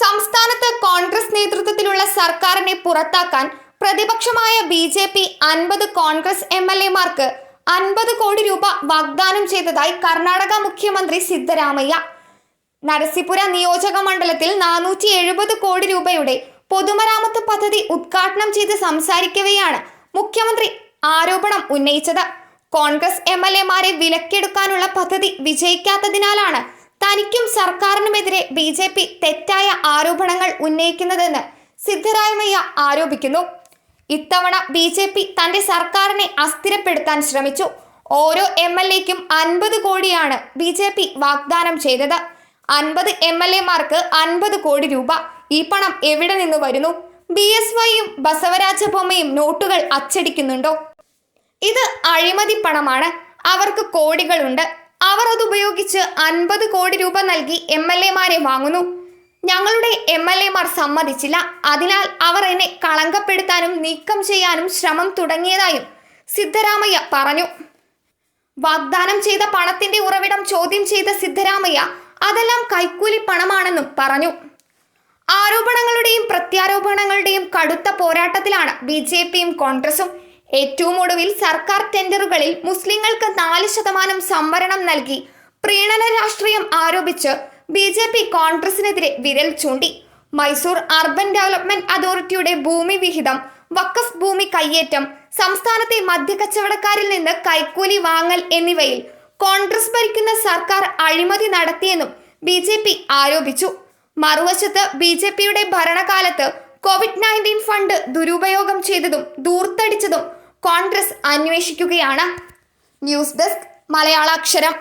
സംസ്ഥാനത്ത് കോൺഗ്രസ് നേതൃത്വത്തിലുള്ള സർക്കാരിനെ പുറത്താക്കാൻ പ്രതിപക്ഷമായ ബി.ജെ.പി. 50 കോൺഗ്രസ് എം.എൽ.എമാർക്ക് 50 കോടി രൂപ വാഗ്ദാനം ചെയ്തതായി കർണാടക മുഖ്യമന്ത്രി സിദ്ധരാമയ്യ. നരസീപുര നിയോജക മണ്ഡലത്തിൽ 470 കോടി രൂപയുടെ പൊതുമരാമത്ത് പദ്ധതി ഉദ്ഘാടനം ചെയ്ത് സംസാരിക്കവെയാണ് മുഖ്യമന്ത്രി ആരോപണം ഉന്നയിച്ചത്. കോൺഗ്രസ് എം.എൽ.എമാരെ വിലക്കെടുക്കാനുള്ള പദ്ധതി വിജയിക്കാത്തതിനാലാണ് തനിക്കും സർക്കാരിനുമെതിരെ ബി.ജെ.പി. തെറ്റായ ആരോപണങ്ങൾ ഉന്നയിക്കുന്നതെന്ന് സിദ്ധരാമയ്യ ആരോപിക്കുന്നു. ഇത്തവണ ബി.ജെ.പി. തന്റെ സർക്കാരിനെ അസ്ഥിരപ്പെടുത്താൻ ശ്രമിച്ചു. ഓരോ എം.എൽ.എക്കും 50 കോടിയാണ് ബി.ജെ.പി. വാഗ്ദാനം ചെയ്തത്. 50 എം.എൽ.എമാർക്ക് 50 കോടി രൂപ. ഈ പണം എവിടെ നിന്ന് വരുന്നു? ബി.എസ്.വൈയും ബസവരാജ ബൊമ്മയും നോട്ടുകൾ അച്ചടിക്കുന്നുണ്ടോ? ഇത് അഴിമതി പണമാണ്. അവർക്ക് കോടികളുണ്ട്. അവർ അതുപയോഗിച്ച് 50 കോടി രൂപ നൽകി എം.എൽ.എമാരെ വാങ്ങുന്നു. ഞങ്ങളുടെ എം.എൽ.എമാർ സമ്മതിച്ചില്ല. അതിനാൽ അവർ എന്നെ കളങ്കപ്പെടുത്താനും നീക്കം ചെയ്യാനും ശ്രമം തുടങ്ങിയതായും സിദ്ധരാമയ്യ പറഞ്ഞു. വാഗ്ദാനം ചെയ്ത പണത്തിന്റെ ഉറവിടം ചോദ്യം ചെയ്ത സിദ്ധരാമയ്യ അതെല്ലാം കൈക്കൂലി പണമാണെന്നും പറഞ്ഞു. ആരോപണങ്ങളുടെയും പ്രത്യാരോപണങ്ങളുടെയും കടുത്ത പോരാട്ടത്തിലാണ് ബി.ജെ.പിയും കോൺഗ്രസും. ഏറ്റവും ഒടുവിൽ സർക്കാർ ടെൻഡറുകളിൽ മുസ്ലിങ്ങൾക്ക് 4% സംവരണം നൽകി പ്രീണന രാഷ്ട്രീയം ആരോപിച്ച് ബി.ജെ.പി. കോൺഗ്രസിനെതിരെ വിരൽ ചൂണ്ടി. മൈസൂർ അർബൻ ഡെവലപ്മെന്റ് അതോറിറ്റിയുടെ ഭൂമി വിഹിതം, വഖഫ് ഭൂമി കയ്യേറ്റം, സംസ്ഥാനത്തെ മദ്യക്കച്ചവടക്കാരിൽ നിന്ന് കൈക്കൂലി വാങ്ങൽ എന്നിവയിൽ കോൺഗ്രസ് ഭരിക്കുന്ന സർക്കാർ അഴിമതി നടത്തിയെന്നും ബി.ജെ.പി. ആരോപിച്ചു. മറുവശത്ത് ബി.ജെ.പിയുടെ ഭരണകാലത്ത് COVID-19 ഫണ്ട് ദുരുപയോഗം ചെയ്തതും ധൂർത്തടിച്ചതും കോൺഗ്രസ് അന്വേഷിക്കുകയാണ്. News desk മലയാളാക്ഷരം.